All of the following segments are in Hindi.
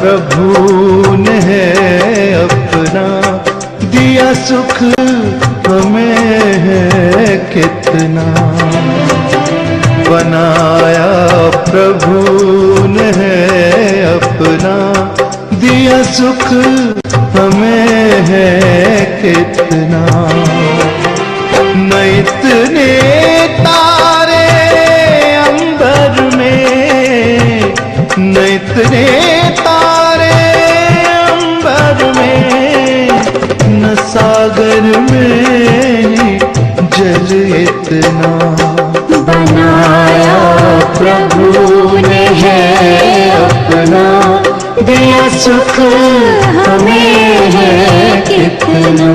प्रभु ने है अपना, दिया सुख हमें है कितना। बनाया प्रभु ने है अपना, दिया सुख हमें है कितना। न इतने तारे अंबर में, न इतने तारे अंबर में, न सागर में जल इतना। बनाया प्रभु ने है अपना, दिया सुख हमें है कितना।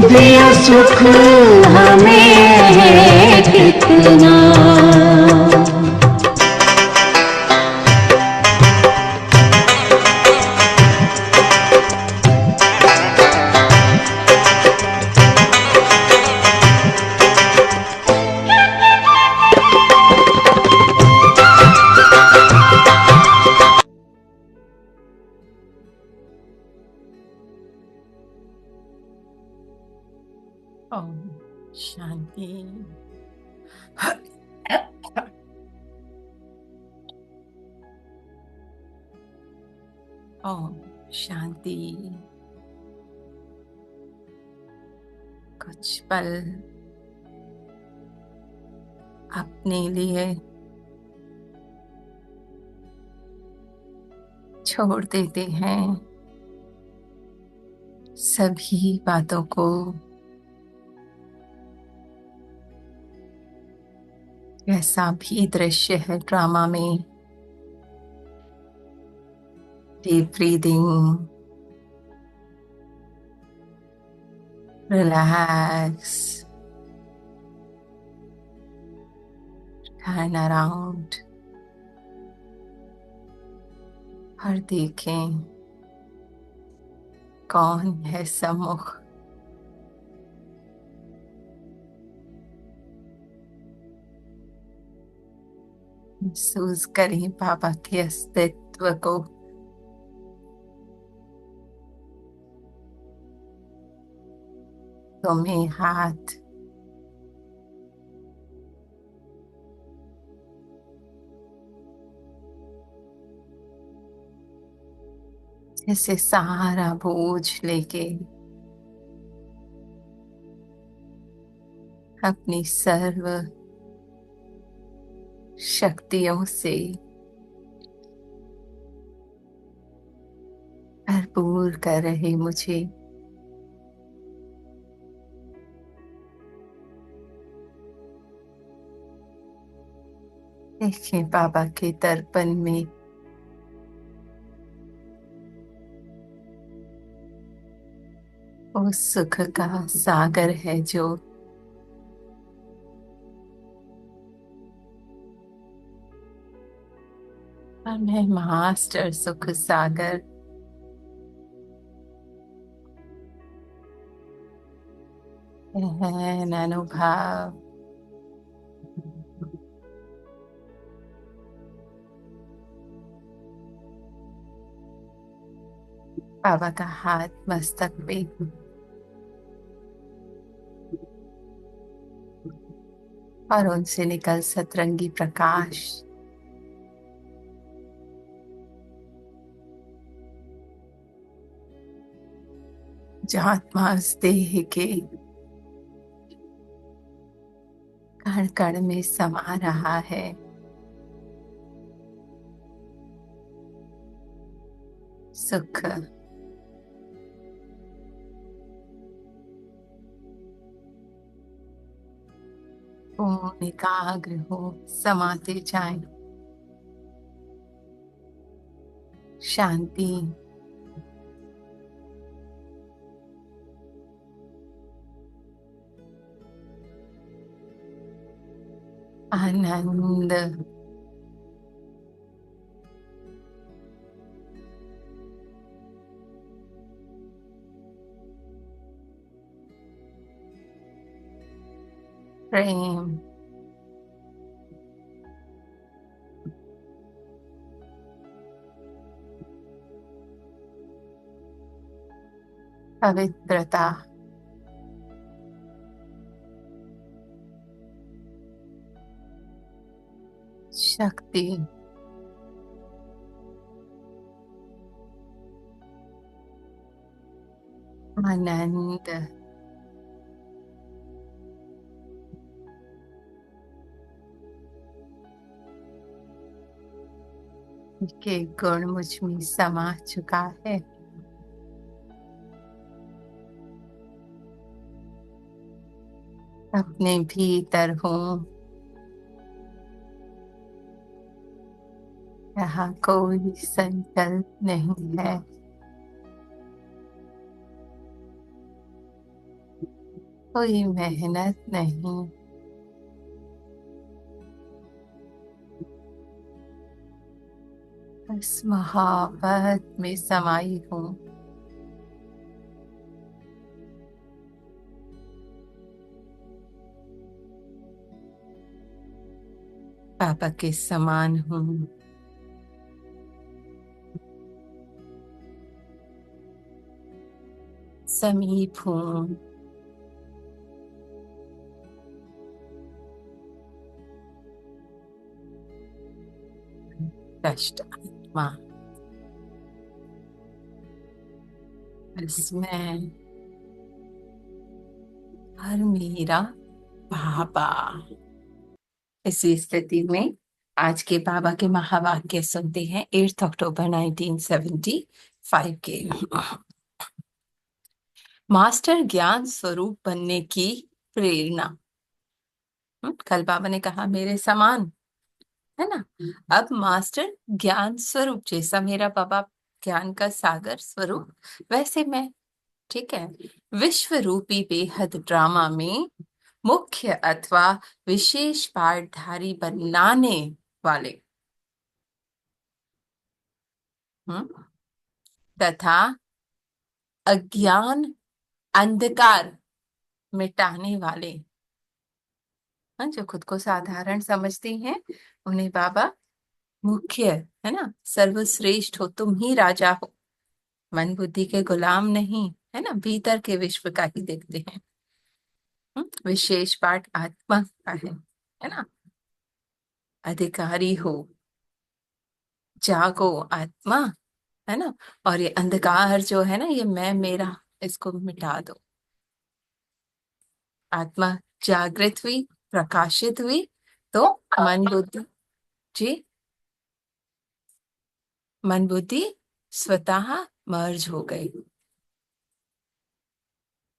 दिया सुख हमें है कितना। ओम शांति। ओम शांति। कुछ पल अपने लिए छोड़ देते हैं, सभी बातों को कैसा भी दृश्य है ड्रामा में। Deep breathing, relax, turn around और देखें कौन है सम्मुख। महसूस करें बाबा के अस्तित्व को। तुम्हें हाथ जैसे सहारा बोझ लेके अपनी सर्व शक्तियों से भरपूर कर रहे मुझे। देखें बाबा के दर्पण में उस सुख का सागर है जो मैं मास्टर सुख सागर गहन अनुभव बाबा का हाथ मस्तक पे और उनसे निकल सतरंगी प्रकाश जो आत्मा उस देह के कण कण में समा रहा है। सुख, पूर्ण एकाग्र हो, समाते जाएं। शांति, आनंद, प्रेम, पवित्रता, शक्ति, आनंद, के गुण मुझ में समा चुका है। अपने भीतर हूँ, यहाँ कोई संकल्प नहीं है, कोई मेहनत नहीं, बस मोहब्बत में समाई हूँ। पापा के समान हूँ, समीप हूँ, कष्ट आत्मा, बस मैं और मेरा बाबा। इसी स्थिति में आज के बाबा के महावाक्य सुनते हैं। 8 अक्टूबर 1975 के। मास्टर ज्ञान स्वरूप बनने की प्रेरणा। कल बाबा ने कहा मेरे समान, है ना। अब मास्टर ज्ञान स्वरूप, जैसा मेरा बाबा ज्ञान का सागर स्वरूप, वैसे मैं, ठीक है, विश्व रूपी बेहद ड्रामा में मुख्य अथवा विशेष पाठधारी बनाने वाले तथा अज्ञान अंधकार मिटाने वाले, जो खुद को साधारण समझते हैं, उन्हें बाबा मुख्य, है ना, सर्वश्रेष्ठ हो, तुम ही राजा हो, मन बुद्धि के गुलाम नहीं, है ना, भीतर के विश्व का ही देखते हैं। विशेष पाठ आत्मा का है ना। अधिकारी हो, जागो आत्मा, है ना। और ये अंधकार जो है ना, ये मैं मेरा, इसको मिटा दो। आत्मा जागृत हुई, प्रकाशित हुई, तो मन बुद्धि, जी, मन बुद्धि स्वतः मर्ज हो गई,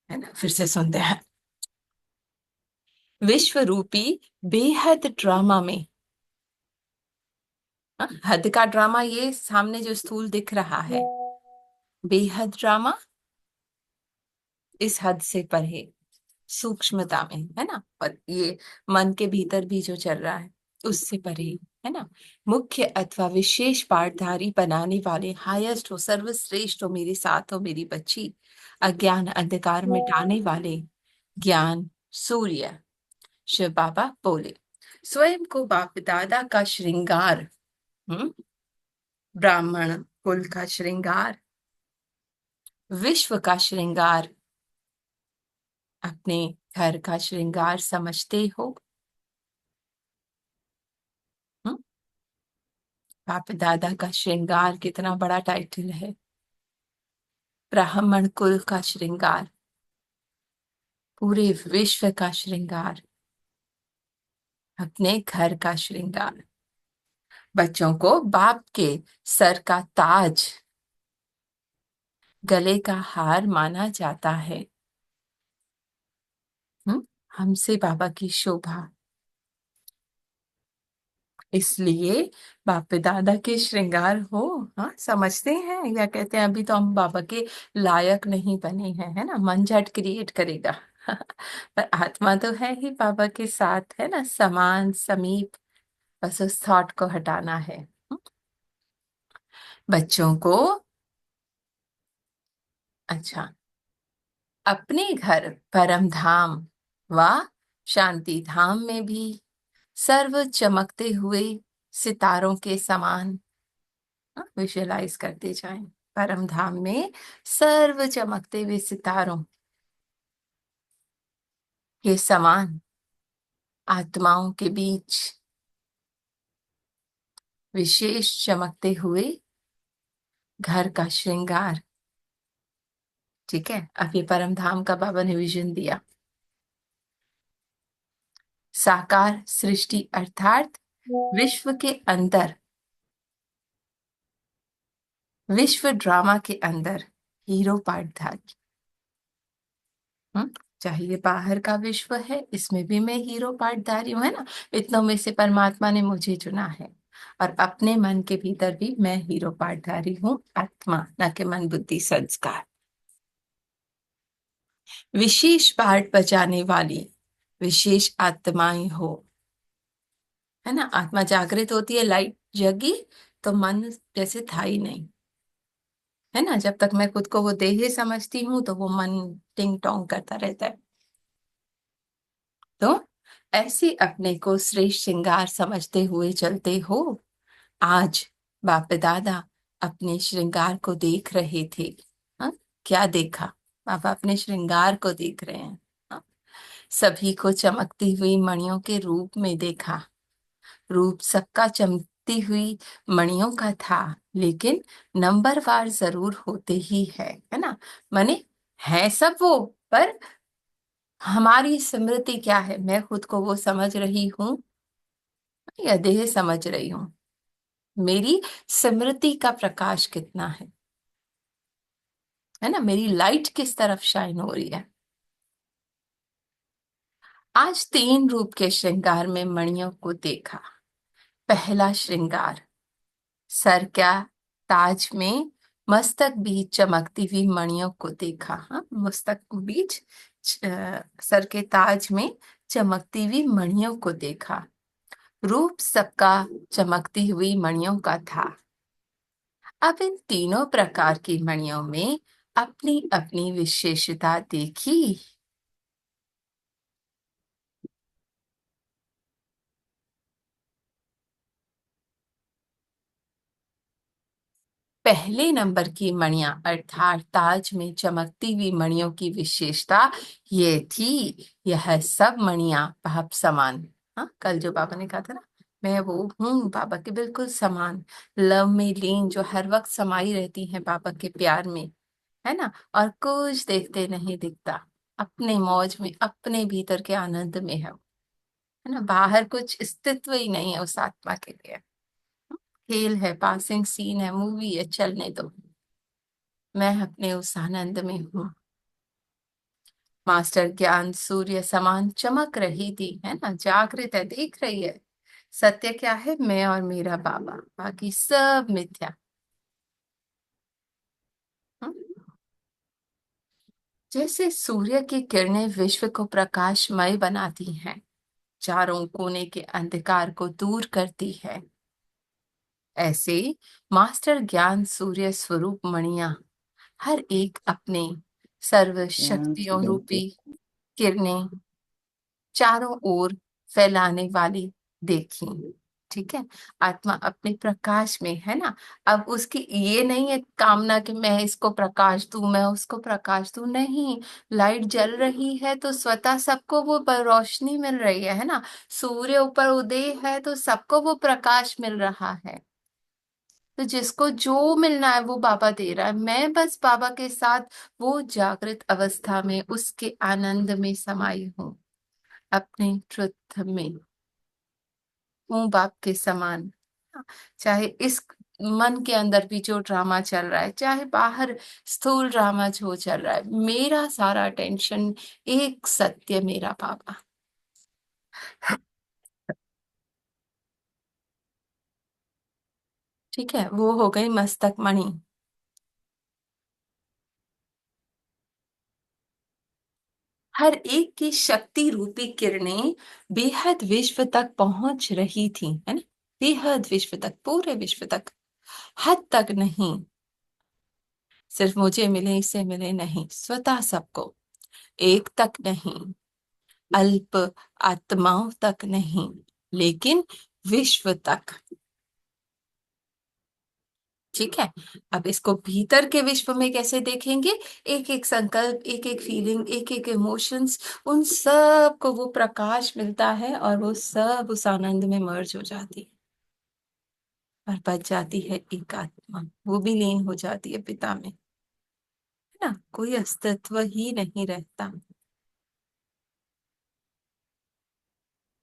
है ना। फिर से सुनते हैं। विश्व रूपी बेहद ड्रामा में, हद का ड्रामा ये सामने जो स्थूल दिख रहा है, बेहद ड्रामा इस हद से परे, सूक्ष्मता में, है ना। और ये मन के भीतर भी जो चल रहा है उससे परे, है ना। मुख्य अथवा विशेष पाठधारी बनाने वाले, हाईएस्ट हो, सर्वश्रेष्ठ हो, मेरे साथ हो मेरी बच्ची। अज्ञान अंधकार मिटाने वाले ज्ञान सूर्य शिव बाबा बोले, स्वयं को बाप दादा का श्रृंगार, ब्राह्मण कुल का श्रृंगार, विश्व का श्रृंगार अपने घर का श्रृंगार समझते हो? हम्म? बाप दादा का श्रृंगार कितना बड़ा टाइटल है। ब्राह्मण कुल का श्रृंगार, पूरे विश्व का श्रृंगार, अपने घर का श्रृंगार। बच्चों को बाप के सर का ताज, गले का हार माना जाता है। हमसे बाबा की शोभा, इसलिए बाप दादा के श्रृंगार हो। हाँ, समझते हैं या कहते हैं अभी तो हम बाबा के लायक नहीं बने हैं, है ना, मन झट क्रिएट करेगा। पर आत्मा तो है ही बाबा के साथ, है ना, समान समीप। बस उस थॉट को हटाना है। बच्चों को अच्छा, अपने घर परम धाम व शांति धाम में भी सर्व चमकते हुए सितारों के समान विजुअलाइज करते जाएं। परम धाम में सर्व चमकते हुए सितारों के समान आत्माओं के बीच विशेष चमकते हुए घर का श्रृंगार। ठीक है, अब ये परम धाम का बाबा ने विजन दिया। साकार सृष्टि अर्थात विश्व के अंदर, विश्व ड्रामा के अंदर हीरो पार्टधारी। चाहे ये बाहर का विश्व है, इसमें भी मैं हीरो पार्टधारी हूं, है ना। इतनों में से परमात्मा ने मुझे चुना है, और अपने मन के भीतर भी मैं हीरो पार्टधारी हूँ, आत्मा, न कि मन बुद्धि संस्कार। विशेष पार्ट बजाने वाली विशेष आत्माएं हो, है ना। आत्मा जागृत होती है, लाइट जगी, तो मन जैसे था ही नहीं, है ना। जब तक मैं खुद को वो देह समझती हूँ तो वो मन टिंग टोंग करता रहता है। तो ऐसे अपने को श्रेष्ठ श्रृंगार समझते हुए चलते हो। आज बाप दादा अपने श्रृंगार को देख रहे थे। हाँ, क्या देखा? बाबा अपने श्रृंगार को देख रहे हैं। हाँ? सभी को चमकती हुई मणियों के रूप में देखा। रूप सबका चमकती हुई मणियों का था, लेकिन नंबरवार जरूर होते ही है ना। माने है सब वो, पर हमारी स्मृति क्या है? मैं खुद को वो समझ रही हूँ या देह समझ रही हूँ? मेरी स्मृति का प्रकाश कितना है ना, मेरी लाइट किस तरफ शाइन हो रही है। आज 3 रूप के श्रृंगार में मणियों को देखा। पहला श्रृंगार, सर क्या ताज में मस्तक बीच चमकती हुई मणियों को देखा। हाँ, मस्तक बीच सर के ताज में चमकती हुई मणियों को देखा। रूप सबका चमकती हुई मणियों का था। अब इन तीनों प्रकार की मणियों में अपनी अपनी विशेषता देखी। पहले नंबर की मणियां अर्थात ताज में चमकती हुई मणियों की विशेषता ये थी, यह सब मणियां बाप समान। हाँ, कल जो बाबा ने कहा था ना, मैं वो हूँ बाबा के बिल्कुल समान, लव में लीन, जो हर वक्त समाई रहती हैं बाबा के प्यार में, है ना। और कुछ देखते नहीं दिखता, अपने मौज में, अपने भीतर के आनंद में है ना। बाहर कुछ अस्तित्व ही नहीं है उस आत्मा के लिए। खेल है, पासिंग सीन है, मूवी है, चलने दो, मैं अपने उस आनंद में हूँ। मास्टर ज्ञान सूर्य समान चमक रही थी, है ना, जागृत है, देख रही है। सत्य क्या है? मैं और मेरा बाबा, बाकी सब मिथ्या। हम्म? जैसे सूर्य की किरणें विश्व को प्रकाशमय बनाती हैं, चारों कोने के अंधकार को दूर करती है, ऐसे मास्टर ज्ञान सूर्य स्वरूप मणियां हर एक अपने सर्व शक्तियों रूपी किरणें चारों ओर फैलाने वाली देखी। ठीक है, आत्मा अपने प्रकाश में है ना। अब उसकी ये नहीं है कामना कि मैं इसको प्रकाश दूं, मैं उसको प्रकाश दूं, नहीं। लाइट जल रही है तो स्वतः सबको वो रोशनी मिल रही है ना। सूर्य ऊपर उदय है तो सबको वो प्रकाश मिल रहा है। तो जिसको जो मिलना है वो बाबा दे रहा है, मैं बस बाबा के साथ वो जागृत अवस्था में उसके आनंद में समाई हूँ, अपने ट्रुथ में हूँ बाप के समान। चाहे इस मन के अंदर भी जो ड्रामा चल रहा है, चाहे बाहर स्थूल ड्रामा जो चल रहा है, मेरा सारा टेंशन एक सत्य मेरा बाबा। ठीक है, वो हो गई मस्तक मणि। हर एक की शक्ति रूपी किरणें बेहद विश्व तक पहुंच रही थी, है ना। बेहद विश्व तक, पूरे विश्व तक, हद तक नहीं। सिर्फ मुझे मिले इसे मिले नहीं, स्वतः सबको, एक तक नहीं, अल्प आत्माओं तक नहीं, लेकिन विश्व तक। ठीक है, अब इसको भीतर के विश्व में कैसे देखेंगे? एक एक संकल्प, एक एक फीलिंग, एक एक इमोशंस, उन सब को वो प्रकाश मिलता है और वो सब उस आनंद में मर्ज हो जाती है और बच जाती है एक आत्मा, वो भी लीन हो जाती है पिता में, है ना। कोई अस्तित्व ही नहीं रहता।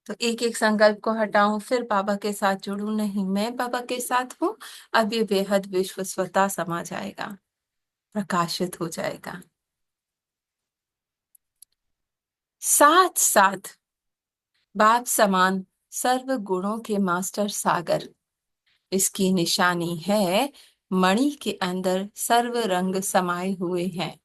तो एक एक संकल्प को हटाऊं फिर बाबा के साथ जुड़ूं, नहीं, मैं बाबा के साथ हूँ। अब ये बेहद विश्व स्वतः समा जाएगा, प्रकाशित हो जाएगा। साथ साथ बाप समान सर्व गुणों के मास्टर सागर, इसकी निशानी है मणि के अंदर सर्व रंग समाये हुए हैं,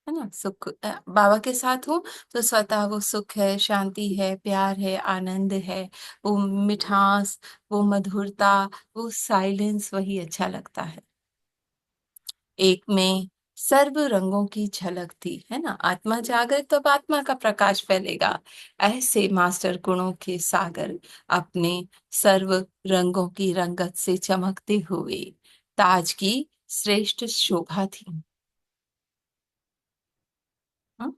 है ना। सुख बाबा के साथ हूँ तो स्वतः वो सुख है, शांति है, प्यार है, आनंद है, वो मिठास, वो मधुरता, वो साइलेंस, वही अच्छा लगता है। एक में सर्व रंगों की झलक थी, है ना। आत्मा जागृत तो अब आत्मा का प्रकाश फैलेगा। ऐसे मास्टर गुणों के सागर अपने सर्व रंगों की रंगत से चमकते हुए ताज की श्रेष्ठ शोभा थी। हाँ?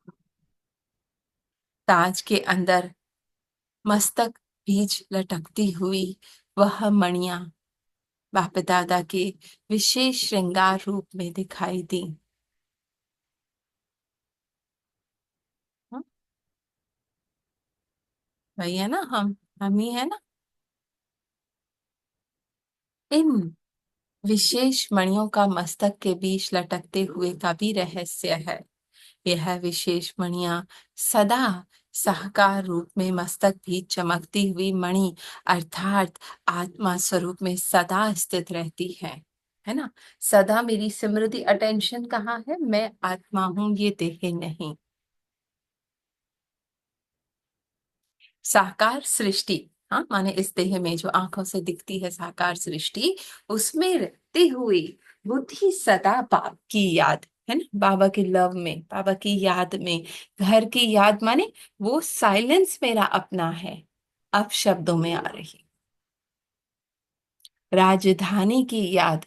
ताज के अंदर मस्तक बीच लटकती हुई वह मणियां बाप दादा के विशेष श्रृंगार रूप में दिखाई दी। हाँ? वही है ना, हम ही है ना। इन विशेष मणियों का मस्तक के बीच लटकते हुए का भी रहस्य है। यह विशेष मणियां सदा साकार रूप में मस्तक भी चमकती हुई मणि अर्थात आत्मा स्वरूप में सदा स्थित रहती है ना। सदा मेरी स्मृति अटेंशन कहाँ है? मैं आत्मा हूं, ये देह नहीं। साकार सृष्टि, हाँ, माने इस देह में जो आंखों से दिखती है साकार सृष्टि, उसमें रहते हुए बुद्धि सदा बाप की याद, है ना, बाबा के लव में, बाबा की याद में। घर की याद माने वो साइलेंस मेरा अपना है, अब शब्दों में आ रही। राजधानी की याद,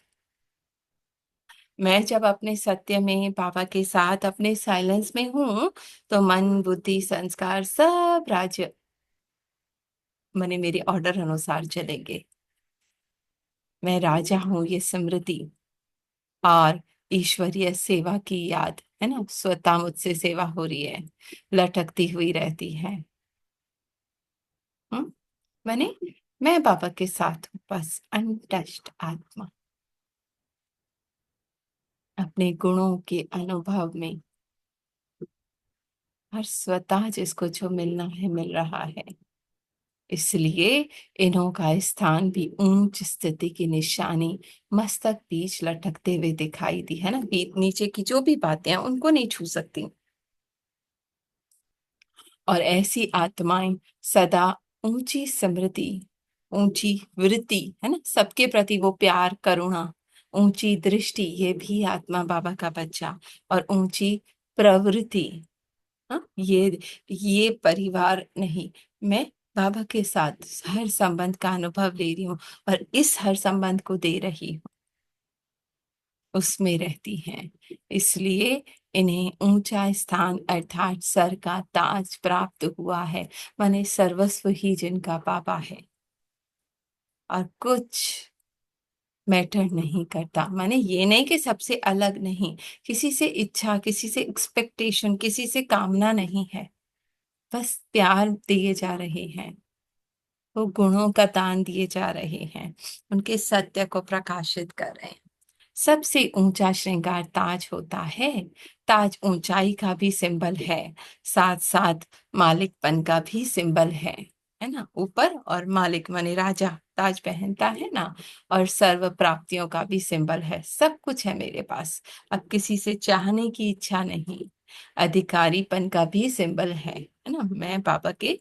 मैं जब अपने सत्य में बाबा के साथ अपने साइलेंस में हूं तो मन बुद्धि संस्कार सब राज्य माने मेरे ऑर्डर अनुसार चलेंगे। मैं राजा हूं, ये स्मृति और ईश्वरीय सेवा की याद, है ना, स्वतः मुझसे सेवा हो रही है, लटकती हुई रहती है। हम्म मैंने मैं बाबा के साथ हूँ, बस अनटच्ड आत्मा अपने गुणों के अनुभव में, हर स्वतः जिसको जो मिलना है मिल रहा है। इसलिए इन्हों का स्थान भी ऊंच स्थिति की निशानी मस्तक बीच लटकते हुए दिखाई दी, है ना। नीचे की जो भी बातें हैं उनको नहीं छू सकती। और ऐसी आत्माएं सदा ऊंची स्मृति, ऊंची वृत्ति, है ना, सबके प्रति वो प्यार करुणा, ऊंची दृष्टि, ये भी आत्मा बाबा का बच्चा, और ऊंची प्रवृत्ति, हाँ, ये परिवार नहीं, मैं बाबा के साथ हर संबंध का अनुभव ले रही हूँ और इस हर संबंध को दे रही हूँ, उसमें रहती हैं। इसलिए इन्हें ऊंचा स्थान अर्थात सर का ताज प्राप्त हुआ है, माने सर्वस्व ही जिनका बाबा है और कुछ मैटर नहीं करता। माने ये नहीं कि सबसे अलग नहीं, किसी से इच्छा, किसी से एक्सपेक्टेशन, किसी से कामना नहीं है, बस प्यार दिए जा रहे हैं, वो गुणों का दान दिए जा रहे हैं, उनके सत्य को प्रकाशित कर रहे हैं। सबसे ऊंचा श्रृंगार ताज होता है। ताज ऊंचाई का भी सिंबल है, साथ साथ मालिकपन का भी सिंबल है ना। ऊपर और मालिक माने राजा ताज पहनता है ना, और सर्व प्राप्तियों का भी सिंबल है। सब कुछ है मेरे पास, अब किसी से चाहने की इच्छा नहीं। अधिकारीपन का भी सिंबल है ना। मैं बाबा के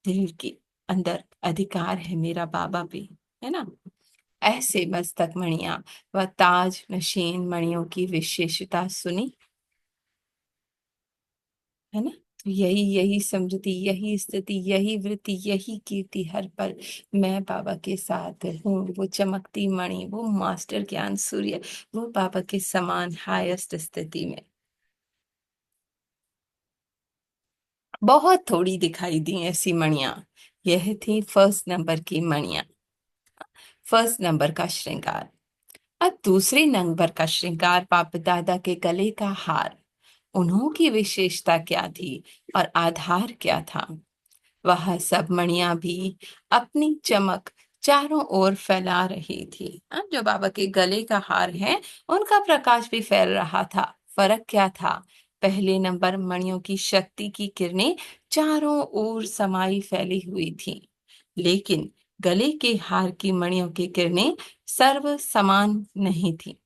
दिल के अंदर अधिकार है मेरा बाबा भी, है ना। ऐसे मस्तक मणियां व ताज नशीन मणियों की विशेषता सुनी, है ना। तो यही यही समृद्धि, यही स्थिति, यही वृत्ति, यही कीर्ति हर पल मैं बाबा के साथ हूँ। वो चमकती मणि, वो मास्टर ज्ञान सूर्य, वो बाबा के समान हाईएस्ट स्थिति में। बहुत थोड़ी दिखाई दी ऐसी मणियां। यह थी फर्स्ट नंबर की मणियां, फर्स्ट नंबर का श्रृंगार। अब दूसरे नंबर का श्रृंगार बाप दादा के गले का हार। उन्हों की विशेषता क्या थी और आधार क्या था? वह सब मणियां भी अपनी चमक चारों ओर फैला रही थी। जो बाबा के गले का हार है, उनका प्रकाश भी फैल रहा था। फर्क क्या था? पहले नंबर मणियों की शक्ति की किरणें चारों ओर समाई फैली हुई थी, लेकिन गले के हार की मणियों की किरणें सर्व समान नहीं थी।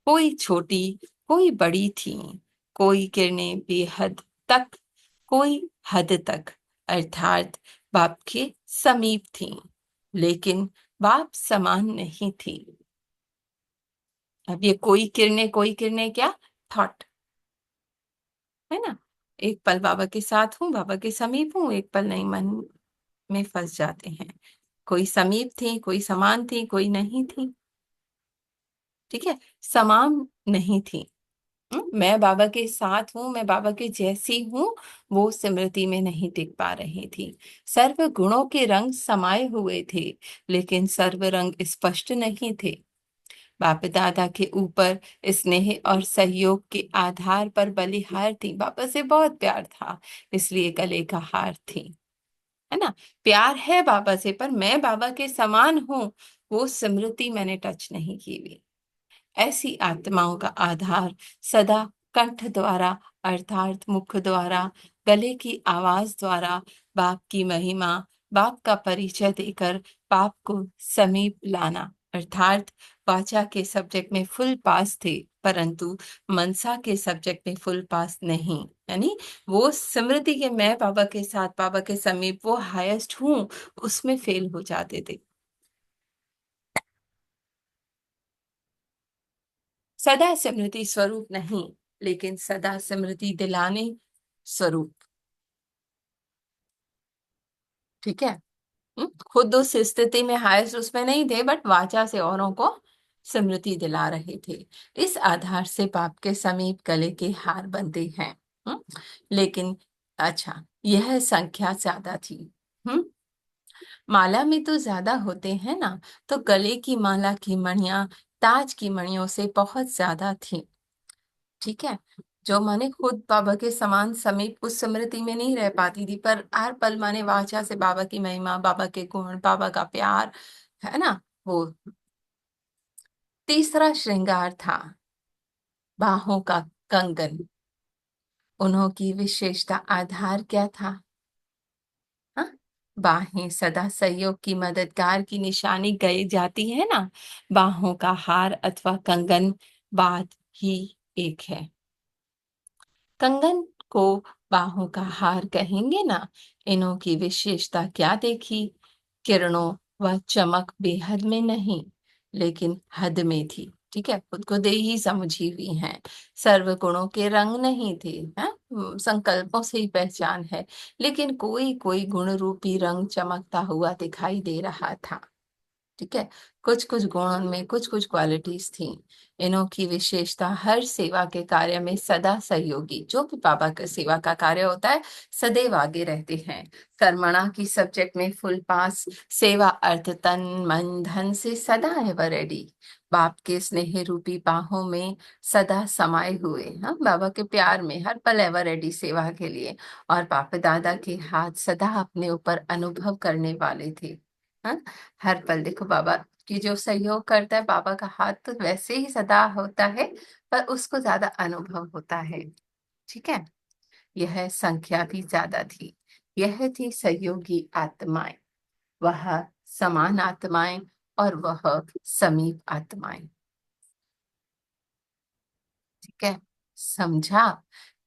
कोई छोटी, कोई बड़ी थी। कोई किरणें बेहद तक, कोई हद तक, अर्थात बाप के समीप थी, लेकिन बाप समान नहीं थी। अब ये कोई किरणें क्या? थॉट, है ना। एक पल बाबा के साथ हूँ, बाबा के समीप हूँ, एक पल नहीं, मन में फंस जाते हैं। कोई समीप थी, कोई समान थी, कोई नहीं थी। ठीक है, समान नहीं थी। मैं बाबा के साथ हूँ, मैं बाबा के जैसी हूँ, वो स्मृति में नहीं टिक पा रही थी। सर्व गुणों के रंग समाये हुए थे, लेकिन सर्व रंग स्पष्ट नहीं थे। बाप दादा के ऊपर स्नेह और सहयोग के आधार पर बलिहार थी। बाबा से बहुत प्यार था, इसलिए गले का हार थी, है ना। प्यार है बाबा से, पर मैं बाबा के समान हूँ, वो स्मृति मैंने टच नहीं की हुई। ऐसी आत्माओं का आधार सदा कंठ द्वारा अर्थात मुख द्वारा, गले की आवाज द्वारा बाप की महिमा, बाप का परिचय देकर बाप को समीप लाना, अर्थात वाचा के सब्जेक्ट में फुल पास थे, परंतु मनसा के सब्जेक्ट में फुल पास नहीं। यानी वो स्मृति के मैं बाबा के साथ, बाबा के समीप, वो हाईएस्ट हूँ, उसमें फेल हो जाते थे। सदा स्मृति स्वरूप नहीं, लेकिन सदा स्मृति दिलाने स्वरूप। ठीक है। खुद उस स्थिति में हाईएस्ट उसमें नहीं थे, बट वाचा से औरों को स्मृति दिला रहे थे। इस आधार से बाप के समीप गले के हार बनते हैं। लेकिन अच्छा, यह संख्या ज्यादा थी। हम्म माला में तो ज्यादा होते हैं ना, तो गले की माला की मणियां ताज की मणियों से बहुत ज्यादा थी। ठीक है, जो माने खुद बाबा के समान समीप उस स्मृति में नहीं रह पाती थी, पर हर पल माने वाचा से बाबा की महिमा, बाबा के गुण, बाबा का प्यार, है ना। वो तीसरा श्रृंगार था बाहों का कंगन। उन्हों की विशेषता आधार क्या था? हाँ, बाहें सदा सहयोग की मददगार की निशानी गई जाती है ना। बाहों का हार अथवा कंगन बात ही एक है। कंगन को बाहों का हार कहेंगे ना। इनों की विशेषता क्या देखी? किरणों व चमक बेहद में नहीं, लेकिन हद में थी। ठीक है, खुद को दे ही समझी हुई हैं। सर्व गुणों के रंग नहीं थे, हैं? संकल्पों से ही पहचान है, लेकिन कोई कोई गुण रूपी रंग चमकता हुआ दिखाई दे रहा था। ठीक है, कुछ कुछ गुण में कुछ कुछ क्वालिटीज थी। इनों की विशेषता हर सेवा के कार्य में सदा सहयोगी, जो भी बाबा का सेवा का कार्य होता है सदैव आगे रहते हैं। कर्मणा की सब्जेक्ट में फुल पास, सेवा अर्थ तन मन धन से सदा एवर रेडी, बाप के स्नेह रूपी बाहों में सदा समाये हुए, हाँ बाबा के प्यार में हर पल एवर रेडी सेवा के लिए। और बाप दादा के हाथ सदा अपने ऊपर अनुभव करने वाले थे। हाँ, हर पल देखो बाबा की जो सहयोग करता है, बाबा का हाथ तो वैसे ही सदा होता है, पर उसको ज्यादा अनुभव होता है। ठीक है, यह संख्या भी ज्यादा थी। यह थी सहयोगी आत्माएं, वह समान आत्माएं और वह समीप आत्माएं। ठीक है, समझा?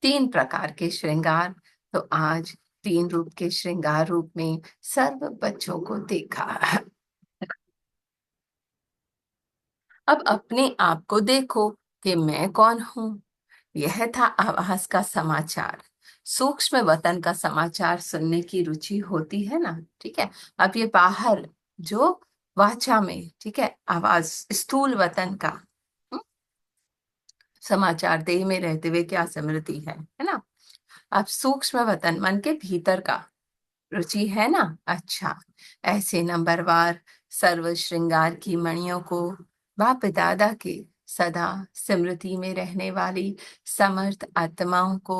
3 प्रकार के श्रृंगार। तो आज 3 रूप के श्रृंगार रूप में सर्व बच्चों को देखा। अब अपने आप को देखो कि मैं कौन हूं। यह था आवाज का समाचार। सूक्ष्म वतन का समाचार सुनने की रुचि होती है ना। ठीक है, अब ये बाहर जो वाचा में, ठीक है, आवाज स्थूल वतन का समाचार देह में रहते हुए क्या स्मृति है ना। अब सूक्ष्म वतन मन के भीतर का रुचि है ना। अच्छा, ऐसे नंबरवार सर्व श्रृंगार की मणियों को बाप दादा के सदा स्मृति में रहने वाली समर्थ आत्माओं को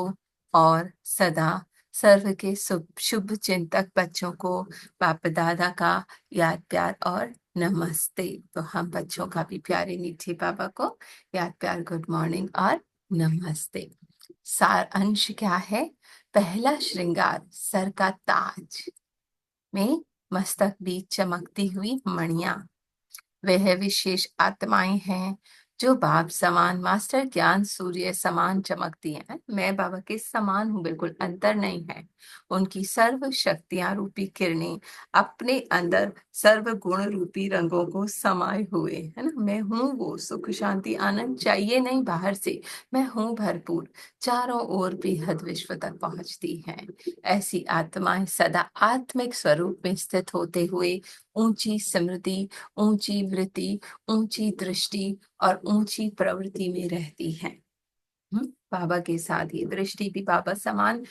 और सदा सर्व के शुभ शुभ चिंतक बच्चों को बाप दादा का याद प्यार और नमस्ते। तो हम बच्चों का भी प्यारे मीठे बाबा को याद प्यार गुड मॉर्निंग और नमस्ते। सार अंश क्या है? पहला श्रृंगार सर का ताज में मस्तक बीच चमकती हुई मणियां, वह विशेष आत्माएं हैं जो बाप समान मास्टर ज्ञान सूर्य समान चमकती हैं। मैं बाबा के समान हूँ, बिल्कुल अंतर नहीं है। उनकी सर्व शक्तियां रूपी किरणें अपने अंदर सर्व गुण रूपी रंगों को समाये हुए है ना। मैं हूँ वो सुख शांति आनंद, चाहिए नहीं बाहर से, मैं हूँ भरपूर, चारों ओर बेहद विश्व तक पहुंचती हैं। ऐसी आत्माएं सदा आत्मिक स्वरूप में स्थित होते हुए ऊंची स्मृति, ऊंची वृत्ति, ऊंची दृष्टि और ऊंची प्रवृत्ति में रहती हैं। बाबा के साथ ही दृष्टि भी बाबा समान,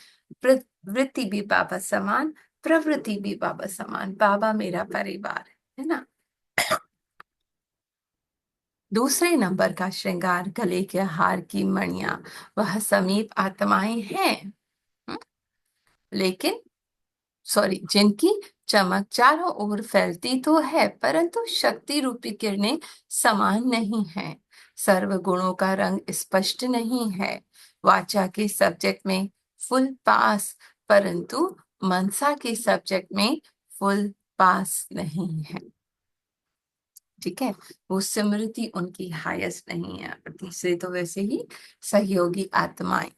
वृत्ति भी बाबा समान, प्रवृत्ति भी बाबा समान। बाबा मेरा परिवार है ना। दूसरे नंबर का श्रृंगार गले के हार की मणियां, वह समीप आत्माएं हैं। हम्म, लेकिन सॉरी, जिनकी चमक चारों ओर फैलती तो है, परंतु शक्ति रूपी किरणें समान नहीं है। सर्व गुणों का रंग स्पष्ट नहीं है। वाचा के सब्जेक्ट में फुल पास, परंतु मनसा के सब्जेक्ट में फुल पास नहीं है। ठीक है, वो स्मृति उनकी हाईएस्ट नहीं है। और तीसरे तो वैसे ही सहयोगी आत्माएं।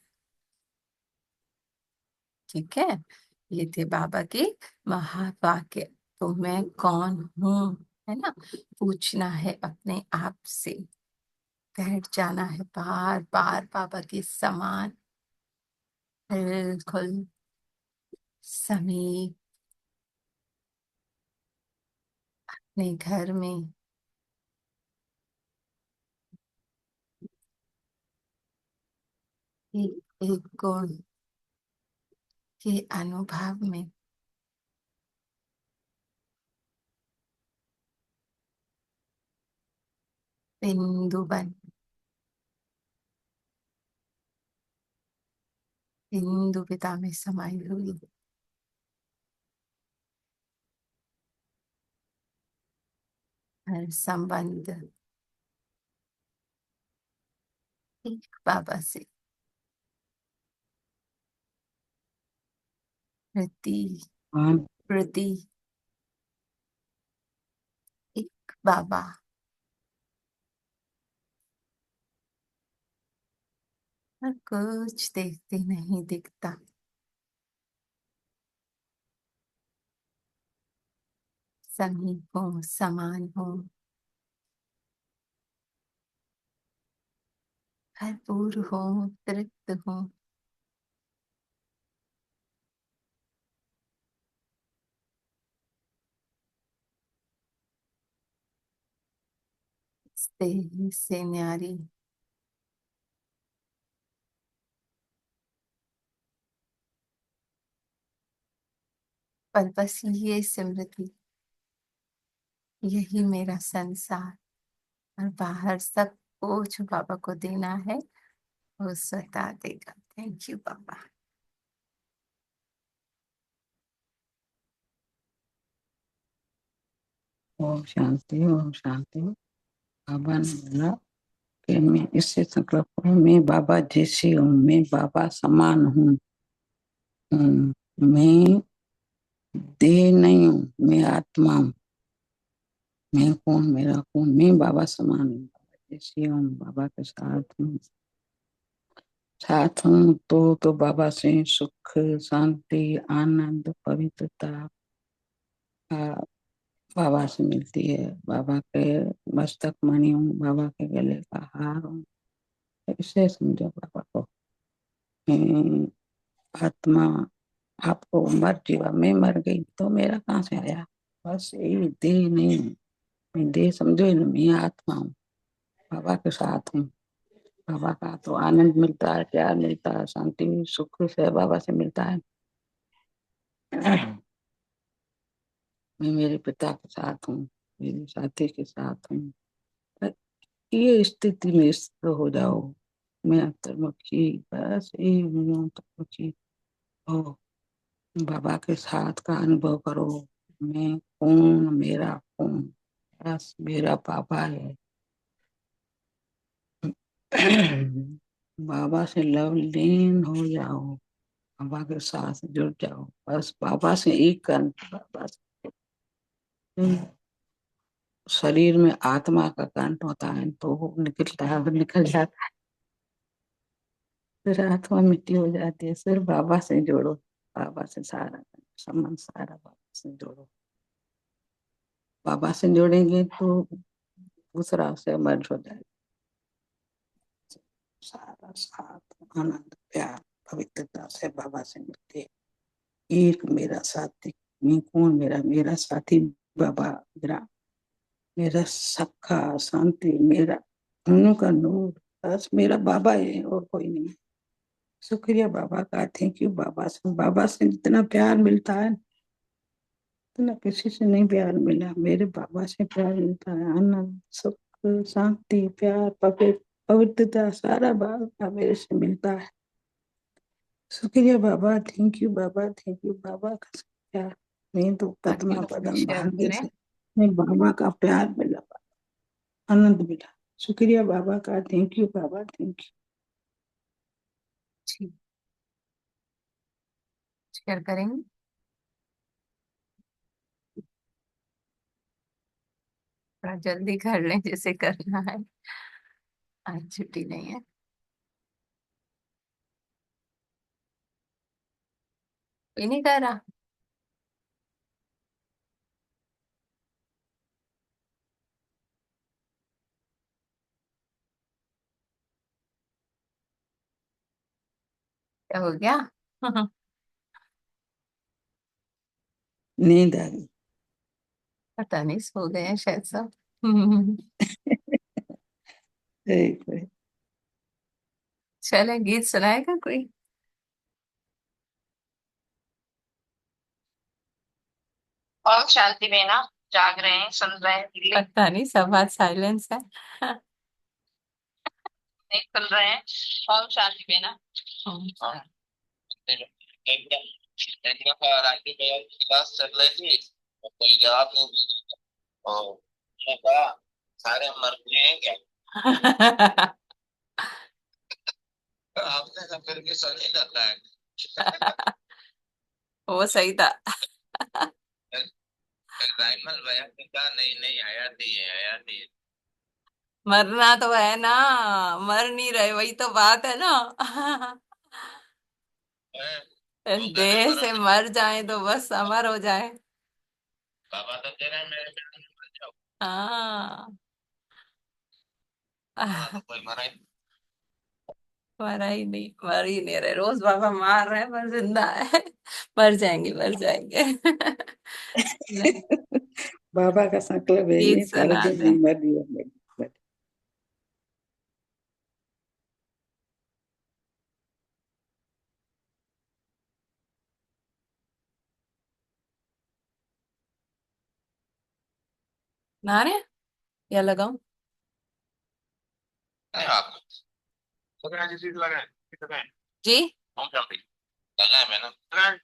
ठीक है, ये थे बाबा के महावाक्य। तो मैं कौन हूँ, है ना, पूछना है अपने आप से, बैठ जाना है बार बार बाबा के समान, बिल्कुल समीप, अपने घर में। एक एक गुण के अनुभव में। बिंदु बन, बिंदु पिता में समाई हुई हर संबंध एक बाबा से, प्रति प्रति एक बाबा। और कुछ देखते नहीं दिखता, समीप हो, समान हो, भरपूर हो, तृप्त हो, देह से न्यारी। पर बस ये स्मृति, यही मेरा संसार, और बाहर सब वो जो बाबा को देना है वो स्वतः देगा। थैंक यू बाबा। ओम शांति, ओम शांति। बाबा ने बोला कि मैं इससे संकल्प हूँ, मैं बाबा जैसी हूँ, मैं बाबा समान हूँ। मैं देह नहीं हूँ, मैं आत्मा हूँ। मैं कौन, मेरा कौन, मैं बाबा समान हूँ, बाबा जैसी हूँ, बाबा के साथ हूँ तो बाबा से सुख, शांति, आनंद, पवित्रता बाबा से मिलती है। बाबा के मस्तक मणि हूँ, बाबा के गले का हार हूँ। इसे समझो बाबा को। मैं आत्मा, आपको मर जीवा, मैं मर गई तो मेरा कहाँ से आया? बस यही देह नहीं हूँ, मैं देह समझो ही ना, मैं आत्मा हूँ, बाबा के साथ हूँ। बाबा का तो आनंद मिलता है, प्यार मिलता है, शांति सुख से बाबा से मिलता है। मैं मेरे पिता के साथ हूँ, मेरे साथी के साथ हूँ। ये स्थिति में स्थिर हो जाओ। मैं अंतर्मुखी, बस यही हूँ, अंतर्मुखी हो, बाबा के साथ का अनुभव करो। मैं कौन, मेरा कौन, बस मेरा पापा है। बाबा से लव लीन हो जाओ, बाबा के साथ जुड़ जाओ, बस बाबा से एक कर, बाबा से। शरीर में आत्मा का कंठ होता है तो वो निकलता है, वो निकल जाता है, फिर आत्मा मिट्टी हो जाती है। सिर्फ बाबा से जोड़ो, बाबा से सारा संबंध, सारा बाबा से जोड़ो। बाबा से जोड़ेंगे तो दूसरा से मर्ज हो जाएगा। सारा साथ, आनंद, प्यार, पवित्रता से बाबा से मिलते हैं। एक मेरा साथी, मैं कौन, मेरा मेरा साथी बाबा, मेरा मेरा सखा, शांति, मेरा दोनों का नूर, बस मेरा बाबा है और कोई नहीं। शुक्रिया बाबा का, थैंक यू बाबा से। बाबा से जितना प्यार मिलता है इतना किसी से नहीं प्यार मिला, मेरे बाबा से प्यार मिलता है। आनंद, सुख, शांति, प्यार, पवित्रता, सारा बाबा मेरे से मिलता है। शुक्रिया बाबा, थैंक यू बाबा, थैंक यू बाबा का प्यार। मैं तो बाकी पद्मा लोग भी पदम शेयर भाग्य करें। से मैं बाबा का प्यार मिला, आनंद मिला। शुक्रिया बाबा का, थैंक यू बाबा, थैंक यू। जी, शेयर करेंगे। थोड़ा जल्दी कर लें जैसे करना है, आज छुट्टी नहीं है। कोई नहीं कर रहा। क्या हो गया? नींद आ गई। पता नहीं, सो गए हैं शायद सब। एक मिनट। चले, गीत सुनाएगा कोई? ओम शांति बेना, जाग रहे हैं, सुन रहे हैं, दिल्ली पता नहीं, सब आज साइलेंस है। नहीं सुन रहे हैं। ओम शांति बेना। हम्म, हाँ, एक दफा राजू भैया की क्लास चल रही थी तो कोई जवाब नहीं दिया। और मैंने कहा सारे मर गए हैं क्या? आपने सब करके सही जाता है। वो सही था। राइमल भैया ने कहा नहीं नहीं आया थी, आया थी। मरना तो है ना, मर नहीं रहे, वही तो बात है ना। वो कह रहे देह से मरो, मर जाए तो बस अमर हो जाए। बाबा तो कह रहे हैं मेरे बेटे ने मर जाओ। हाँ। हाँ तो कोई मरा ही मरा ही नहीं, मर ही नहीं रहे, रोज बाबा मार रहे हैं पर जिंदा है। मर जाएंगे, मर जाएंगे। बाबा का संकल्प है, गीत ये कर सुना दे, दे। मैं मर गया। नारे या लगाऊं? नहीं आप लगाए जी चीज लगाए लगाए जी हम जानते लगाए मैंने लगाए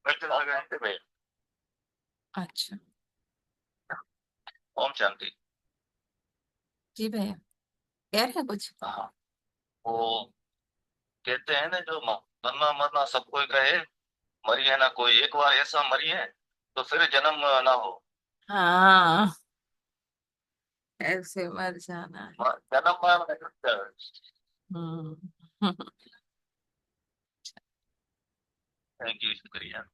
बैठे लगाए भाई अच्छा ओम शांति। जी भैया कह रहे हैं कुछ? हाँ वो कहते हैं ना जो मरना मरना सब कोई कहे मरिए ना कोई एक बार ऐसा मरिए तो फिर जन्म ना हो। हाँ ऐसे मर जाना है। जन्म मरण हम्म थैंक यू शुक्रिया।